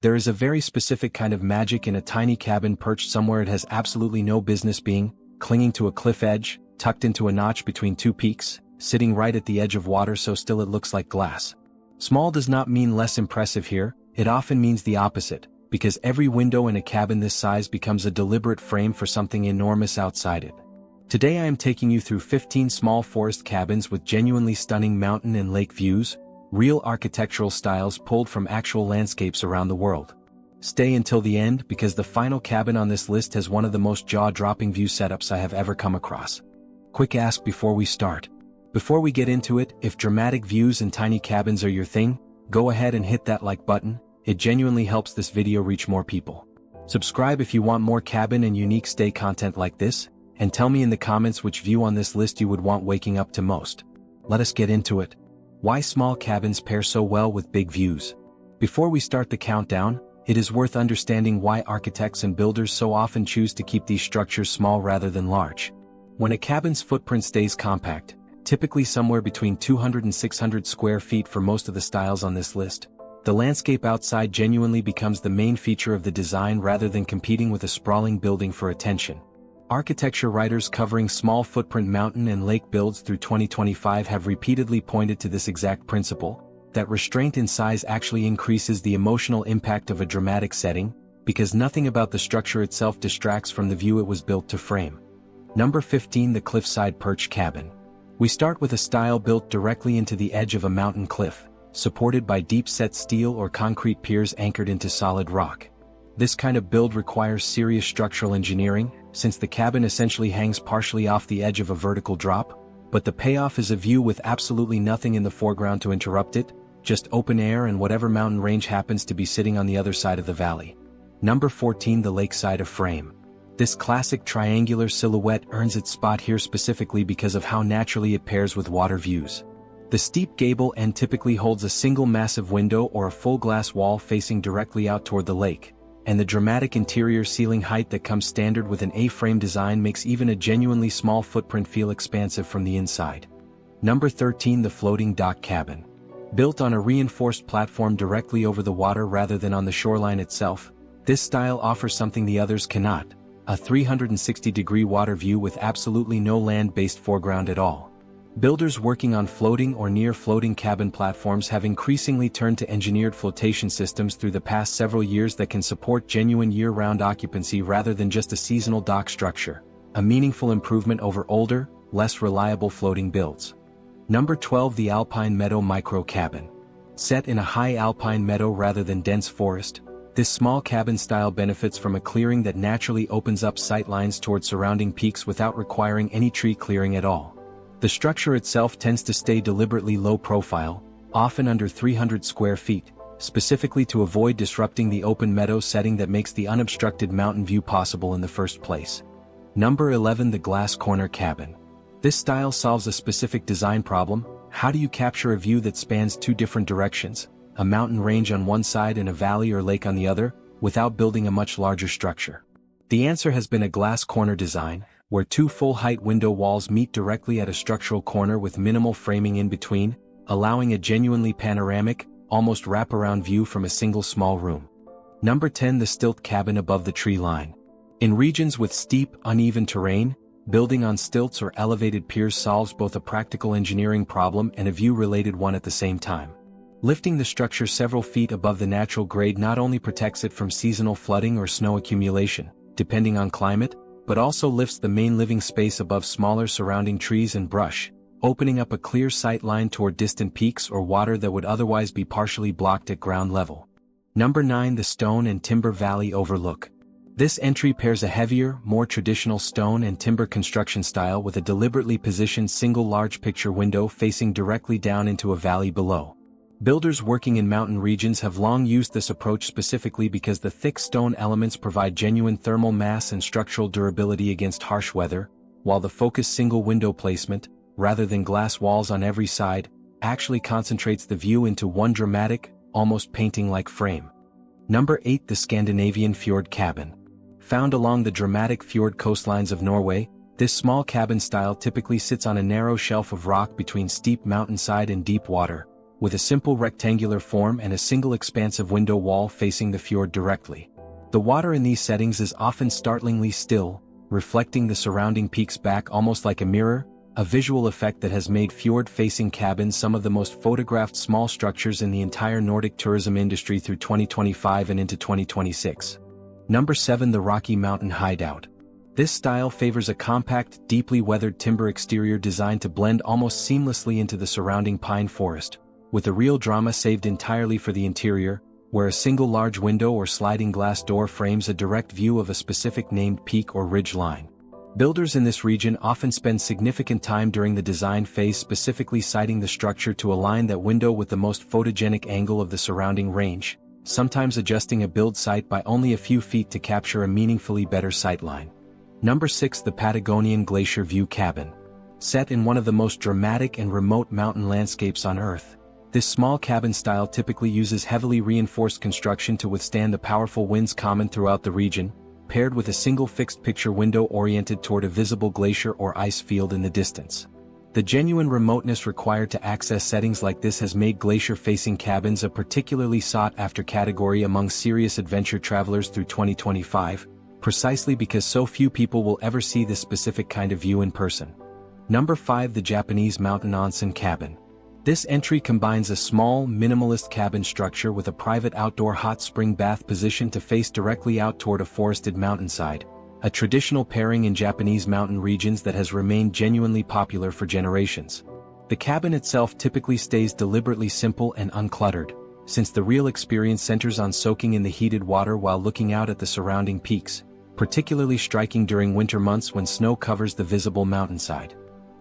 There is a very specific kind of magic in a tiny cabin perched somewhere it has absolutely no business being, clinging to a cliff edge, tucked into a notch between two peaks, sitting right at the edge of water so still it looks like glass. Small does not mean less impressive here, it often means the opposite, because every window in a cabin this size becomes a deliberate frame for something enormous outside it. Today I am taking you through 15 small forest cabins with genuinely stunning mountain and lake views, real architectural styles pulled from actual landscapes around the world. Stay until the end because the final cabin on this list has one of the most jaw-dropping view setups I have ever come across. Quick ask before we start. Before we get into it, if dramatic views and tiny cabins are your thing, go ahead and hit that like button, it genuinely helps this video reach more people. Subscribe if you want more cabin and unique stay content like this, and tell me in the comments which view on this list you would want waking up to most. Let us get into it. Why small cabins pair so well with big views? Before we start the countdown, it is worth understanding why architects and builders so often choose to keep these structures small rather than large. When a cabin's footprint stays compact, typically somewhere between 200 and 600 square feet for most of the styles on this list, the landscape outside genuinely becomes the main feature of the design rather than competing with a sprawling building for attention. Architecture writers covering small footprint mountain and lake builds through 2025 have repeatedly pointed to this exact principle, that restraint in size actually increases the emotional impact of a dramatic setting, because nothing about the structure itself distracts from the view it was built to frame. Number 15. The cliffside perch cabin. We start with a style built directly into the edge of a mountain cliff, supported by deep-set steel or concrete piers anchored into solid rock. This kind of build requires serious structural engineering, since the cabin essentially hangs partially off the edge of a vertical drop, but the payoff is a view with absolutely nothing in the foreground to interrupt it, just open air and whatever mountain range happens to be sitting on the other side of the valley. Number 14. The lakeside of frame. This classic triangular silhouette earns its spot here specifically because of how naturally it pairs with water views. The steep gable end typically holds a single massive window or a full glass wall facing directly out toward the lake, and the dramatic interior ceiling height that comes standard with an A-frame design makes even a genuinely small footprint feel expansive from the inside. Number 13. The floating dock cabin. Built on a reinforced platform directly over the water rather than on the shoreline itself, this style offers something the others cannot, a 360-degree water view with absolutely no land-based foreground at all. Builders working on floating or near-floating cabin platforms have increasingly turned to engineered flotation systems through the past several years that can support genuine year-round occupancy rather than just a seasonal dock structure, a meaningful improvement over older, less reliable floating builds. Number 12. The alpine meadow micro cabin. Set in a high alpine meadow rather than dense forest, this small cabin style benefits from a clearing that naturally opens up sightlines toward surrounding peaks without requiring any tree clearing at all. The structure itself tends to stay deliberately low profile, often under 300 square feet, specifically to avoid disrupting the open meadow setting that makes the unobstructed mountain view possible in the first place. Number 11. The glass corner cabin. This style solves a specific design problem. How do you capture a view that spans two different directions, a mountain range on one side and a valley or lake on the other, without building a much larger structure? The answer has been a glass corner design, where two full-height window walls meet directly at a structural corner with minimal framing in between, allowing a genuinely panoramic, almost wraparound view from a single small room. Number 10. The stilt cabin above the tree line. In regions with steep, uneven terrain, building on stilts or elevated piers solves both a practical engineering problem and a view-related one at the same time. Lifting the structure several feet above the natural grade not only protects it from seasonal flooding or snow accumulation, depending on climate, but also lifts the main living space above smaller surrounding trees and brush, opening up a clear sight line toward distant peaks or water that would otherwise be partially blocked at ground level. Number 9. The stone and timber valley overlook. This entry pairs a heavier, more traditional stone and timber construction style with a deliberately positioned single large picture window facing directly down into a valley below. Builders working in mountain regions have long used this approach specifically because the thick stone elements provide genuine thermal mass and structural durability against harsh weather, while the focused single window placement, rather than glass walls on every side, actually concentrates the view into one dramatic, almost painting-like frame. Number 8. The Scandinavian fjord cabin. Found along the dramatic fjord coastlines of Norway, this small cabin style typically sits on a narrow shelf of rock between steep mountainside and deep water, with a simple rectangular form and a single expansive window wall facing the fjord directly. The water in these settings is often startlingly still, reflecting the surrounding peaks back almost like a mirror, a visual effect that has made fjord-facing cabins some of the most photographed small structures in the entire Nordic tourism industry through 2025 and into 2026. Number 7. The Rocky Mountain Hideout. This style favors a compact, deeply weathered timber exterior designed to blend almost seamlessly into the surrounding pine forest, with a real drama saved entirely for the interior, where a single large window or sliding glass door frames a direct view of a specific named peak or ridge line. Builders in this region often spend significant time during the design phase specifically siting the structure to align that window with the most photogenic angle of the surrounding range, sometimes adjusting a build site by only a few feet to capture a meaningfully better sightline. Number 6. The Patagonian Glacier View Cabin. Set in one of the most dramatic and remote mountain landscapes on Earth, this small cabin style typically uses heavily reinforced construction to withstand the powerful winds common throughout the region, paired with a single fixed-picture window oriented toward a visible glacier or ice field in the distance. The genuine remoteness required to access settings like this has made glacier-facing cabins a particularly sought-after category among serious adventure travelers through 2025, precisely because so few people will ever see this specific kind of view in person. Number 5. The Japanese Mountain Onsen Cabin. This entry combines a small, minimalist cabin structure with a private outdoor hot spring bath positioned to face directly out toward a forested mountainside, a traditional pairing in Japanese mountain regions that has remained genuinely popular for generations. The cabin itself typically stays deliberately simple and uncluttered, since the real experience centers on soaking in the heated water while looking out at the surrounding peaks, particularly striking during winter months when snow covers the visible mountainside.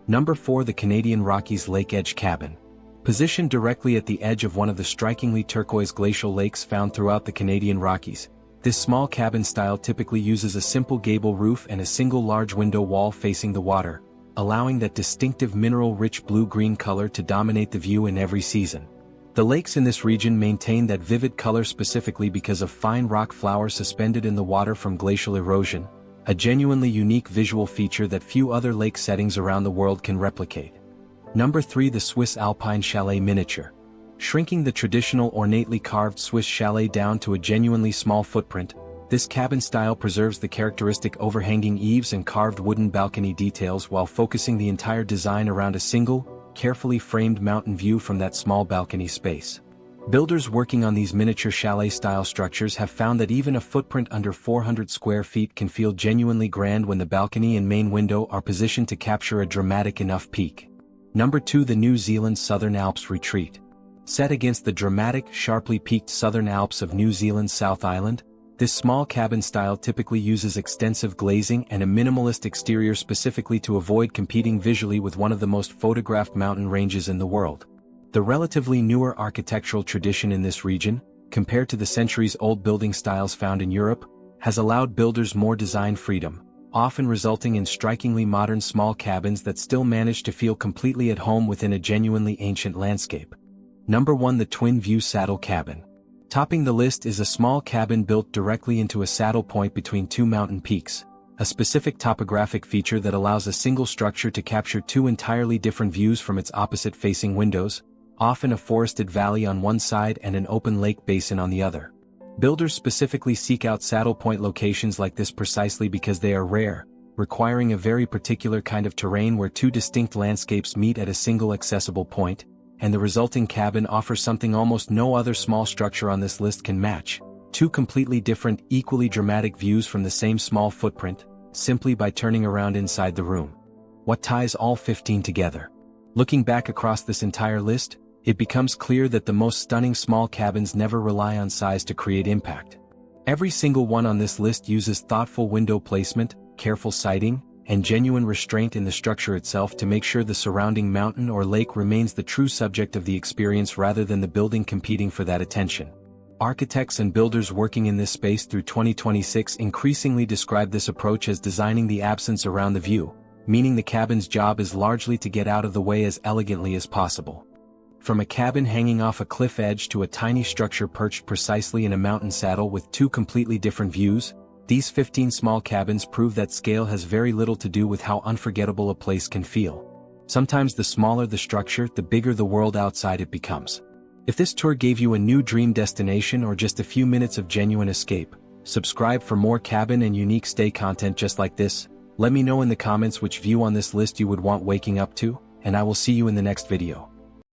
Number 4. The Canadian Rockies Lake Edge Cabin. Positioned directly at the edge of one of the strikingly turquoise glacial lakes found throughout the Canadian Rockies, this small cabin style typically uses a simple gable roof and a single large window wall facing the water, allowing that distinctive mineral-rich blue-green color to dominate the view in every season. The lakes in this region maintain that vivid color specifically because of fine rock flowers suspended in the water from glacial erosion, a genuinely unique visual feature that few other lake settings around the world can replicate. Number 3. The Swiss Alpine Chalet Miniature. Shrinking the traditional ornately carved Swiss chalet down to a genuinely small footprint, this cabin style preserves the characteristic overhanging eaves and carved wooden balcony details while focusing the entire design around a single, carefully framed mountain view from that small balcony space. Builders working on these miniature chalet-style structures have found that even a footprint under 400 square feet can feel genuinely grand when the balcony and main window are positioned to capture a dramatic enough peak. Number 2. The New Zealand Southern Alps Retreat. Set against the dramatic, sharply peaked Southern Alps of New Zealand's South Island, this small cabin style typically uses extensive glazing and a minimalist exterior specifically to avoid competing visually with one of the most photographed mountain ranges in the world. The relatively newer architectural tradition in this region, compared to the centuries-old building styles found in Europe, has allowed builders more design freedom, often resulting in strikingly modern small cabins that still manage to feel completely at home within a genuinely ancient landscape. Number 1. The Twin View Saddle Cabin. Topping the list is a small cabin built directly into a saddle point between two mountain peaks, a specific topographic feature that allows a single structure to capture two entirely different views from its opposite-facing windows, often a forested valley on one side and an open lake basin on the other. Builders specifically seek out saddle point locations like this precisely because they are rare, requiring a very particular kind of terrain where two distinct landscapes meet at a single accessible point, and the resulting cabin offers something almost no other small structure on this list can match: two completely different, equally dramatic views from the same small footprint, simply by turning around inside the room. What ties all 15 together? Looking back across this entire list, it becomes clear that the most stunning small cabins never rely on size to create impact. Every single one on this list uses thoughtful window placement, careful siting, and genuine restraint in the structure itself to make sure the surrounding mountain or lake remains the true subject of the experience rather than the building competing for that attention. Architects and builders working in this space through 2026 increasingly describe this approach as designing the absence around the view, meaning the cabin's job is largely to get out of the way as elegantly as possible. From a cabin hanging off a cliff edge to a tiny structure perched precisely in a mountain saddle with two completely different views, these 15 small cabins prove that scale has very little to do with how unforgettable a place can feel. Sometimes the smaller the structure, the bigger the world outside it becomes. If this tour gave you a new dream destination or just a few minutes of genuine escape, subscribe for more cabin and unique stay content just like this. Let me know in the comments which view on this list you would want waking up to, and I will see you in the next video.